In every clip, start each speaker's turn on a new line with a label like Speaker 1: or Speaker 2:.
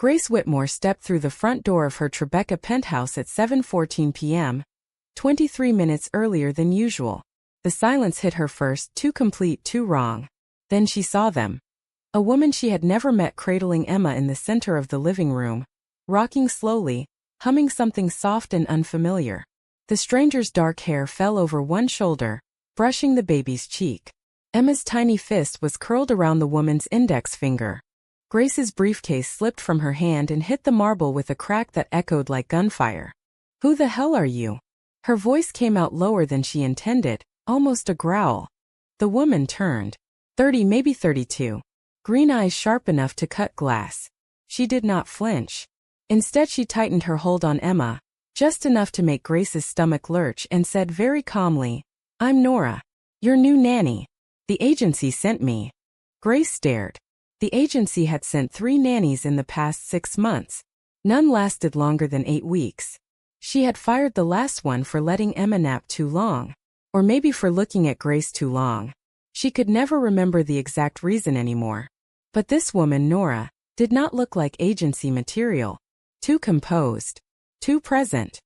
Speaker 1: Grace Whitmore stepped through the front door of her Tribeca penthouse at 7:14 p.m., 23 minutes earlier than usual. The silence hit her first, too complete, too wrong. Then she saw them. A woman she had never met cradling Emma in the center of the living room, rocking slowly, humming something soft and unfamiliar. The stranger's dark hair fell over one shoulder, brushing the baby's cheek. Emma's tiny fist was curled around the woman's index finger. Grace's briefcase slipped from her hand and hit the marble with a crack that echoed like gunfire. "Who the hell are you?" Her voice came out lower than she intended, almost a growl. The woman turned. 30, maybe 32. Green eyes sharp enough to cut glass. She did not flinch. Instead, she tightened her hold on Emma, just enough to make Grace's stomach lurch, and said very calmly, "I'm Nora, your new nanny. The agency sent me." Grace stared. The agency had sent 3 nannies in the past 6 months. None lasted longer than 8 weeks. She had fired the last one for letting Emma nap too long. Or maybe for looking at Grace too long. She could never remember the exact reason anymore. But this woman, Nora, did not look like agency material. Too composed. Too present.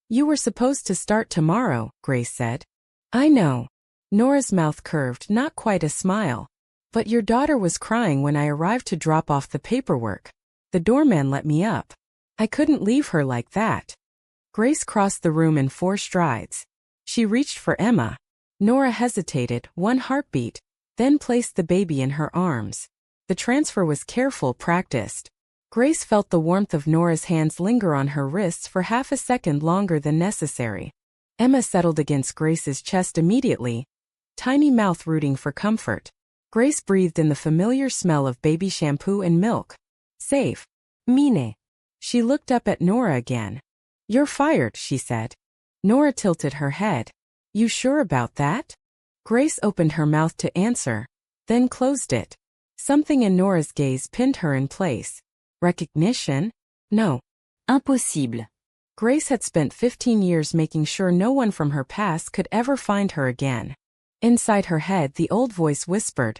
Speaker 1: "You were supposed to start tomorrow," Grace said. "I know." Nora's mouth curved, not quite a smile. "But your daughter was crying when I arrived to drop off the paperwork. The doorman let me up. I couldn't leave her like that." Grace crossed the room in 4 strides. She reached for Emma. Nora hesitated, 1 heartbeat, then placed the baby in her arms. The transfer was careful, practiced. Grace felt the warmth of Nora's hands linger on her wrists for half a second longer than necessary. Emma settled against Grace's chest immediately, tiny mouth rooting for comfort. Grace breathed in the familiar smell of baby shampoo and milk. Safe. Mine. She looked up at Nora again. "You're fired," she said. Nora tilted her head. "You sure about that?" Grace opened her mouth to answer, then closed it. Something in Nora's gaze pinned her in place. Recognition? No. Impossible. Grace had spent 15 years making sure no one from her past could ever find her again. Inside her head, the old voice whispered,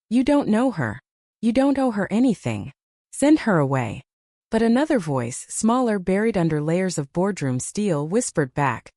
Speaker 1: "You don't know her. You don't owe her anything. Send her away." But another voice, smaller, buried under layers of boardroom steel, whispered back,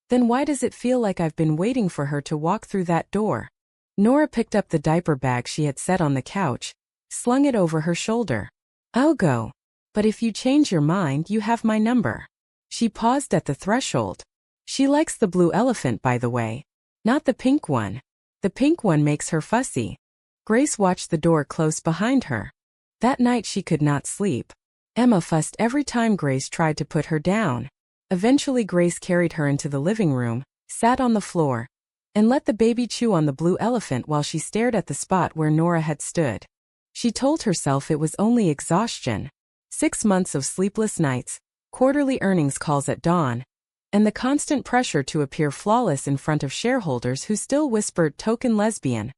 Speaker 1: "Then why does it feel like I've been waiting for her to walk through that door?" Nora picked up the diaper bag she had set on the couch, slung it over her shoulder. "I'll go. But if you change your mind, you have my number." She paused at the threshold. "She likes the blue elephant, by the way. Not the pink one. The pink one makes her fussy." Grace watched the door close behind her. That night she could not sleep. Emma fussed every time Grace tried to put her down. Eventually Grace carried her into the living room, sat on the floor, and let the baby chew on the blue elephant while she stared at the spot where Nora had stood. She told herself it was only exhaustion. 6 months of sleepless nights, quarterly earnings calls at dawn, and the constant pressure to appear flawless in front of shareholders who still whispered token lesbian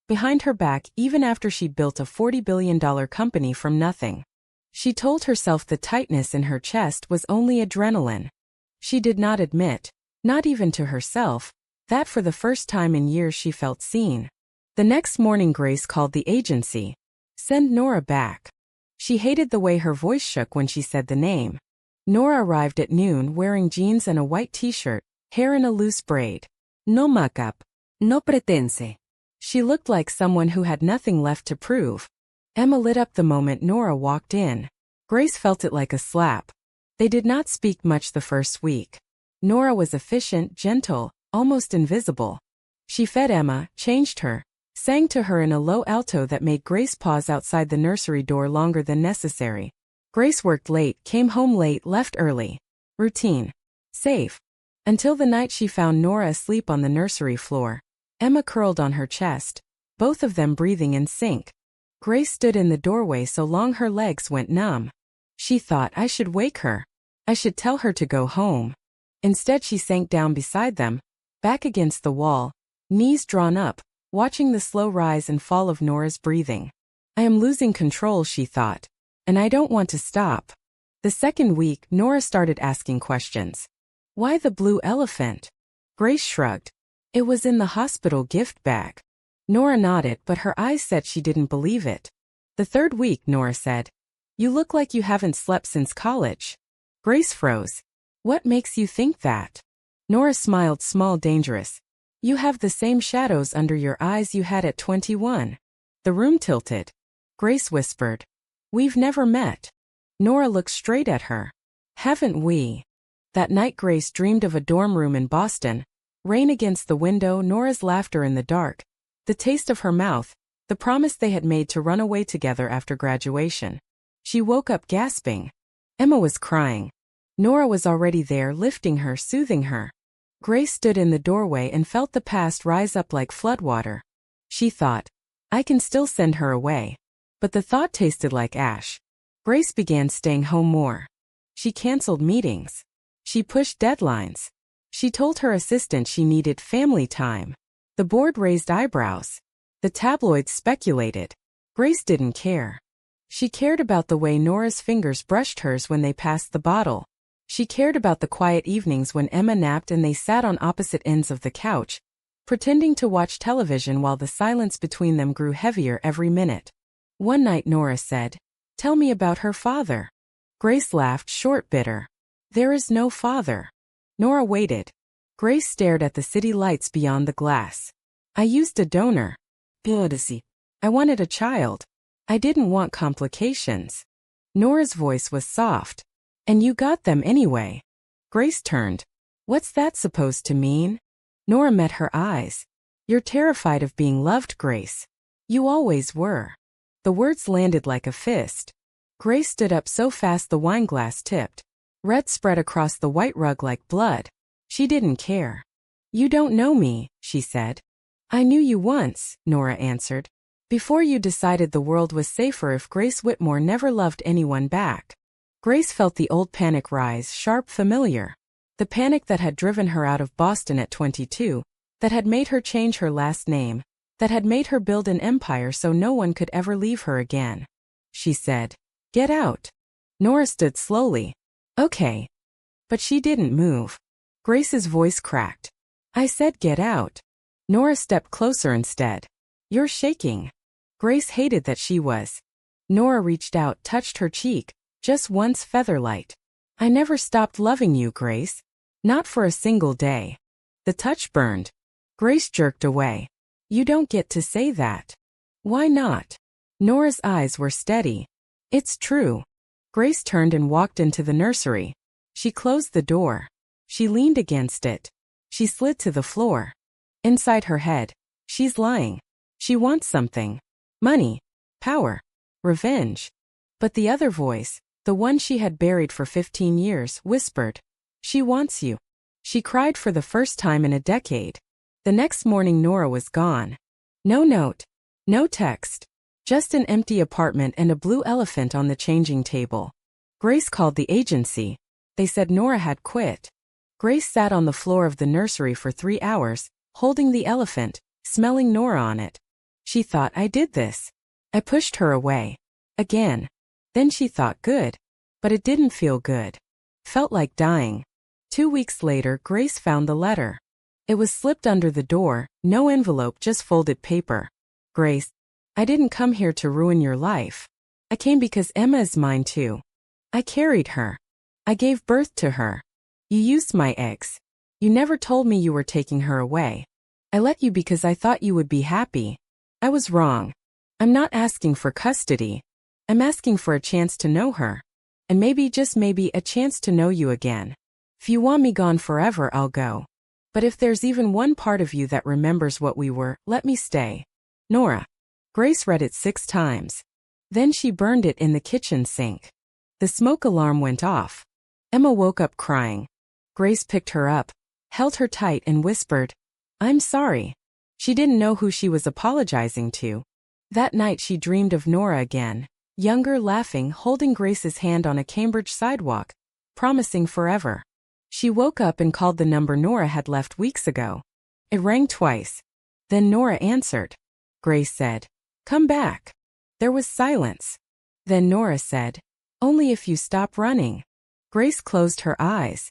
Speaker 1: behind her back even after she built a $40 billion company from nothing. She told herself the tightness in her chest was only adrenaline. She did not admit, not even to herself, that for the first time in years she felt seen. The next morning Grace called the agency. "Send Nora back." She hated the way her voice shook when she said the name. Nora arrived at noon wearing jeans and a white t-shirt, hair in a loose braid. No makeup. No pretense. She looked like someone who had nothing left to prove. Emma lit up the moment Nora walked in. Grace felt it like a slap. They did not speak much the first week. Nora was efficient, gentle, almost invisible. She fed Emma, changed her, sang to her in a low alto that made Grace pause outside the nursery door longer than necessary. Grace worked late, came home late, left early. Routine. Safe. Until the night she found Nora asleep on the nursery floor. Emma curled on her chest, both of them breathing in sync. Grace stood in the doorway so long her legs went numb. She thought, I should wake her. I should tell her to go home. Instead she sank down beside them, back against the wall, knees drawn up, watching the slow rise and fall of Nora's breathing. I am losing control, she thought. And I don't want to stop. The second week, Nora started asking questions. Why the blue elephant? Grace shrugged. It was in the hospital gift bag. Nora nodded, but her eyes said she didn't believe it. The third week, Nora said, You look like you haven't slept since college. Grace froze. What makes you think that? Nora smiled small dangerous. You have the same shadows under your eyes you had at 21. The room tilted. Grace whispered. We've never met. Nora looked straight at her. Haven't we? That night Grace dreamed of a dorm room in Boston. Rain against the window, Nora's laughter in the dark. The taste of her mouth, the promise they had made to run away together after graduation. She woke up gasping. Emma was crying. Nora was already there, lifting her, soothing her. Grace stood in the doorway and felt the past rise up like floodwater. She thought, I can still send her away. But the thought tasted like ash. Grace began staying home more. She canceled meetings. She pushed deadlines. She told her assistant she needed family time. The board raised eyebrows. The tabloids speculated. Grace didn't care. She cared about the way Nora's fingers brushed hers when they passed the bottle. She cared about the quiet evenings when Emma napped and they sat on opposite ends of the couch, pretending to watch television while the silence between them grew heavier every minute. One night Nora said, Tell me about her father. Grace laughed, short, bitter. There is no father. Nora waited. Grace stared at the city lights beyond the glass. I used a donor. I wanted a child. I didn't want complications. Nora's voice was soft. And you got them anyway. Grace turned. What's that supposed to mean? Nora met her eyes. You're terrified of being loved, Grace. You always were. The words landed like a fist. Grace stood up so fast the wineglass tipped. Red spread across the white rug like blood. She didn't care. You don't know me, she said. I knew you once, Nora answered. Before you decided the world was safer if Grace Whitmore never loved anyone back. Grace felt the old panic rise, sharp, familiar. The panic that had driven her out of Boston at 22, that had made her change her last name, that had made her build an empire so no one could ever leave her again. She said, Get out. Nora stood slowly. Okay. But she didn't move. Grace's voice cracked. I said get out. Nora stepped closer instead. You're shaking. Grace hated that she was. Nora reached out, touched her cheek. Just once, featherlight. I never stopped loving you, Grace. Not for a single day. The touch burned. Grace jerked away. You don't get to say that. Why not? Nora's eyes were steady. It's true. Grace turned and walked into the nursery. She closed the door. She leaned against it. She slid to the floor. Inside her head, she's lying. She wants something. Money. Power. Revenge. But the other voice, the one she had buried for 15 years, whispered, She wants you. She cried for the first time in a decade. The next morning Nora was gone. No note. No text. Just an empty apartment and a blue elephant on the changing table. Grace called the agency. They said Nora had quit. Grace sat on the floor of the nursery for 3 hours, holding the elephant, smelling Nora on it. She thought, I did this. I pushed her away. Again. Then she thought, good. But it didn't feel good. Felt like dying. 2 weeks later, Grace found the letter. It was slipped under the door, no envelope, just folded paper. Grace, I didn't come here to ruin your life. I came because Emma is mine too. I carried her. I gave birth to her. You used my eggs. You never told me you were taking her away. I let you because I thought you would be happy. I was wrong. I'm not asking for custody. I'm asking for a chance to know her. And maybe, just maybe, a chance to know you again. If you want me gone forever, I'll go. But if there's even one part of you that remembers what we were, let me stay. Nora. Grace read it 6 times. Then she burned it in the kitchen sink. The smoke alarm went off. Emma woke up crying. Grace picked her up, held her tight and whispered, I'm sorry. She didn't know who she was apologizing to. That night she dreamed of Nora again. Younger, laughing, holding Grace's hand on a Cambridge sidewalk, promising forever. She woke up and called the number Nora had left weeks ago. It rang twice. Then Nora answered. Grace said, Come back. There was silence. Then Nora said, Only if you stop running. Grace closed her eyes.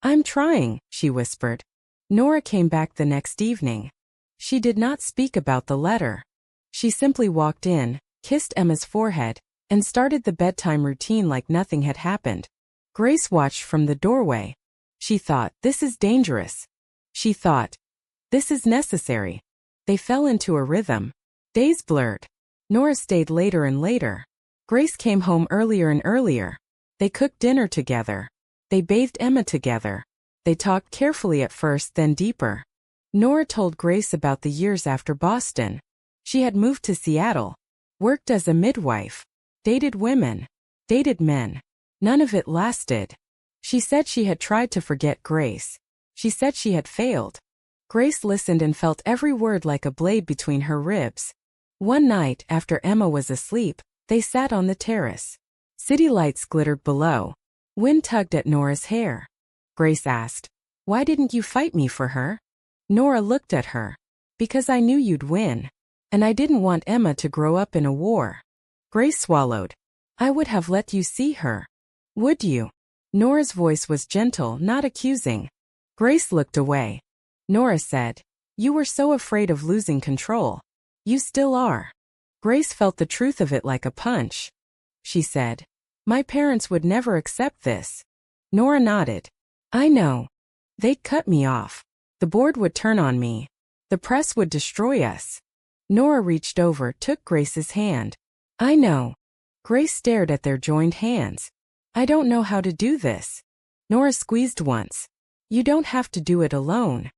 Speaker 1: I'm trying, she whispered. Nora came back the next evening. She did not speak about the letter. She simply walked in, kissed Emma's forehead, and started the bedtime routine like nothing had happened. Grace watched from the doorway. She thought, this is dangerous. She thought, this is necessary. They fell into a rhythm. Days blurred. Nora stayed later and later. Grace came home earlier and earlier. They cooked dinner together. They bathed Emma together. They talked carefully at first, then deeper. Nora told Grace about the years after Boston. She had moved to Seattle, worked as a midwife, dated women, dated men. None of it lasted. She said she had tried to forget Grace. She said she had failed. Grace listened and felt every word like a blade between her ribs. One night, after Emma was asleep, they sat on the terrace. City lights glittered below. Wind tugged at Nora's hair. Grace asked, "Why didn't you fight me for her?" Nora looked at her. "Because I knew you'd win. And I didn't want Emma to grow up in a war." Grace swallowed. "I would have let you see her. Would you?" Nora's voice was gentle, not accusing. Grace looked away. Nora said, "You were so afraid of losing control. You still are." Grace felt the truth of it like a punch. She said, "My parents would never accept this." Nora nodded. "I know. They'd cut me off. The board would turn on me. The press would destroy us." Nora reached over, took Grace's hand. "I know." Grace stared at their joined hands. "I don't know how to do this." Nora squeezed once. "You don't have to do it alone."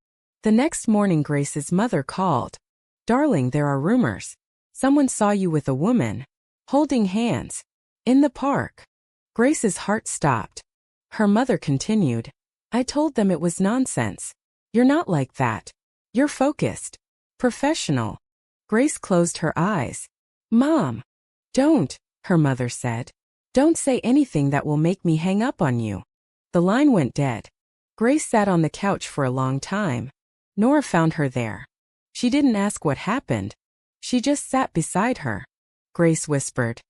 Speaker 1: The next morning Grace's mother called. "Darling, there are rumors. Someone saw you with a woman, holding hands, in the park." Grace's heart stopped. Her mother continued, "I told them it was nonsense. You're not like that. You're focused, professional." Grace closed her eyes. "Mom, don't," her mother said. "Don't say anything that will make me hang up on you." The line went dead. Grace sat on the couch for a long time. Nora found her there. She didn't ask what happened. She just sat beside her. Grace whispered,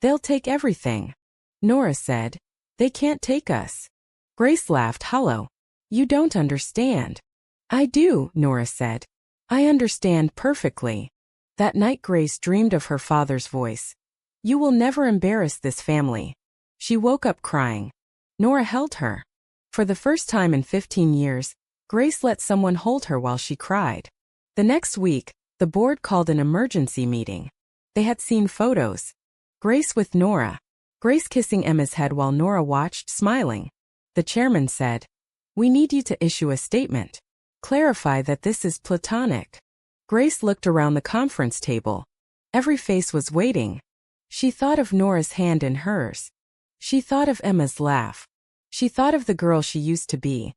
Speaker 1: "They'll take everything." Nora said, "They can't take us." Grace laughed hollow. "You don't understand." "I do," Nora said. "I understand perfectly." That night Grace dreamed of her father's voice. "You will never embarrass this family." She woke up crying. Nora held her. For the first time in 15 years, Grace let someone hold her while she cried. The next week, the board called an emergency meeting. They had seen photos. Grace with Nora. Grace kissing Emma's head while Nora watched, smiling. The chairman said, "We need you to issue a statement. Clarify that this is platonic." Grace looked around the conference table. Every face was waiting. She thought of Nora's hand in hers. She thought of Emma's laugh. She thought of the girl she used to be.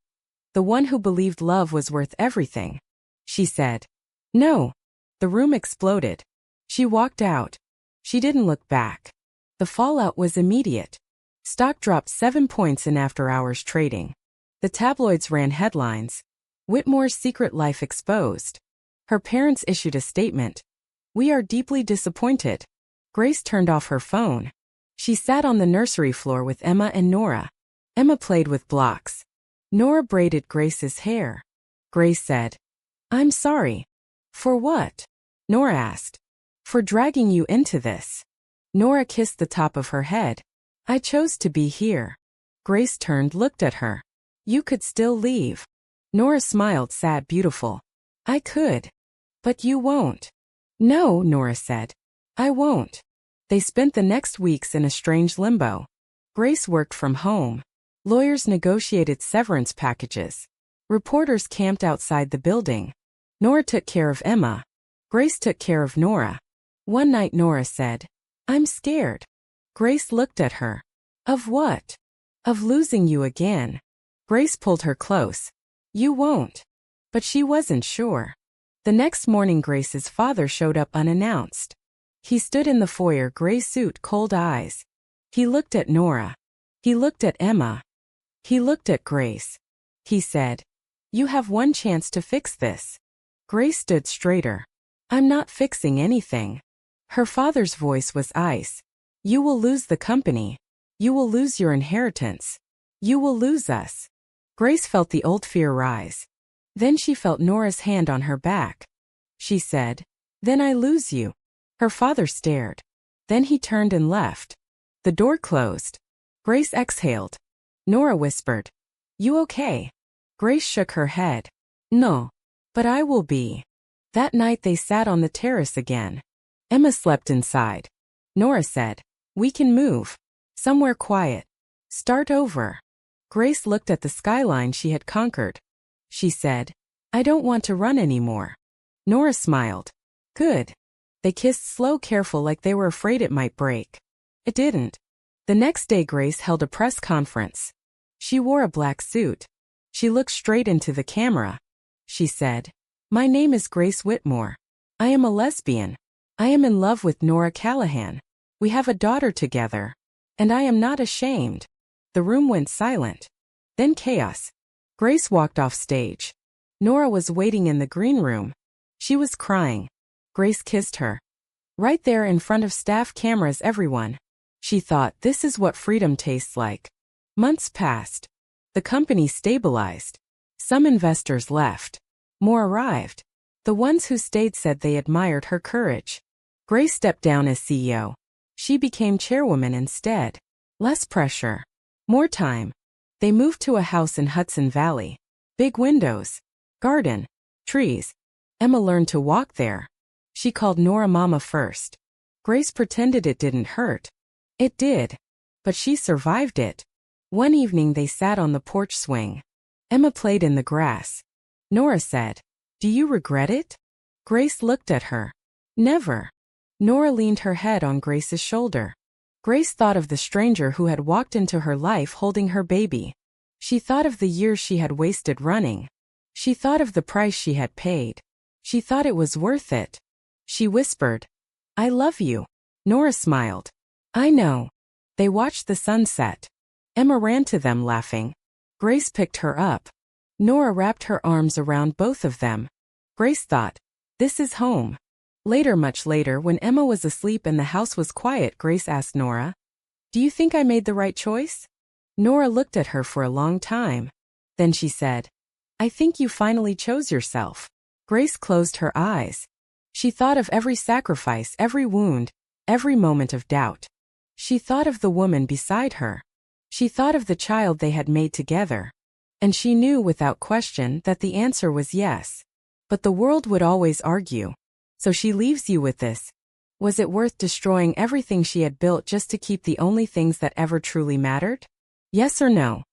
Speaker 1: The one who believed love was worth everything. She said, "No." The room exploded. She walked out. She didn't look back. The fallout was immediate. Stock dropped 7 points in after-hours trading. The tabloids ran headlines. Whitmore's secret life exposed. Her parents issued a statement. "We are deeply disappointed." Grace turned off her phone. She sat on the nursery floor with Emma and Nora. Emma played with blocks. Nora braided Grace's hair. Grace said, "I'm sorry." "For what?" Nora asked. "For dragging you into this." Nora kissed the top of her head. "I chose to be here." Grace turned, looked at her. "You could still leave." Nora smiled, sad, beautiful. "I could. But you won't." "No," Nora said. "I won't." They spent the next weeks in a strange limbo. Grace worked from home. Lawyers negotiated severance packages. Reporters camped outside the building. Nora took care of Emma. Grace took care of Nora. One night Nora said, "I'm scared." Grace looked at her. "Of what?" "Of losing you again." Grace pulled her close. "You won't." But she wasn't sure. The next morning Grace's father showed up unannounced. He stood in the foyer, gray suit, cold eyes. He looked at Nora. He looked at Emma. He looked at Grace. He said, "You have one chance to fix this." Grace stood straighter. "I'm not fixing anything." Her father's voice was ice. "You will lose the company. You will lose your inheritance. You will lose us." Grace felt the old fear rise. Then she felt Nora's hand on her back. She said, "Then I lose you." Her father stared. Then he turned and left. The door closed. Grace exhaled. Nora whispered, "You okay?" Grace shook her head. "No. But I will be." That night they sat on the terrace again. Emma slept inside. Nora said, "We can move. Somewhere quiet. Start over." Grace looked at the skyline she had conquered. She said, "I don't want to run anymore." Nora smiled. "Good." They kissed slow, careful, like they were afraid it might break. It didn't. The next day Grace held a press conference. She wore a black suit. She looked straight into the camera. She said, "My name is Grace Whitmore. I am a lesbian. I am in love with Nora Callahan. We have a daughter together. And I am not ashamed." The room went silent. Then chaos. Grace walked off stage. Nora was waiting in the green room. She was crying. Grace kissed her. Right there in front of staff, cameras, everyone. She thought, this is what freedom tastes like. Months passed. The company stabilized. Some investors left. More arrived. The ones who stayed said they admired her courage. Grace stepped down as CEO. She became chairwoman instead. Less pressure. More time. They moved to a house in Hudson Valley. Big windows. Garden. Trees. Emma learned to walk there. She called Nora Mama first. Grace pretended it didn't hurt. It did. But she survived it. One evening they sat on the porch swing. Emma played in the grass. Nora said, "Do you regret it?" Grace looked at her. "Never." Nora leaned her head on Grace's shoulder. Grace thought of the stranger who had walked into her life holding her baby. She thought of the years she had wasted running. She thought of the price she had paid. She thought it was worth it. She whispered, "I love you." Nora smiled. "I know." They watched the sunset. Emma ran to them laughing. Grace picked her up. Nora wrapped her arms around both of them. Grace thought, this is home. Later, much later, when Emma was asleep and the house was quiet, Grace asked Nora, "Do you think I made the right choice?" Nora looked at her for a long time. Then she said, "I think you finally chose yourself." Grace closed her eyes. She thought of every sacrifice, every wound, every moment of doubt. She thought of the woman beside her. She thought of the child they had made together. And she knew without question that the answer was yes. But the world would always argue. So she leaves you with this. Was it worth destroying everything she had built just to keep the only things that ever truly mattered? Yes or no?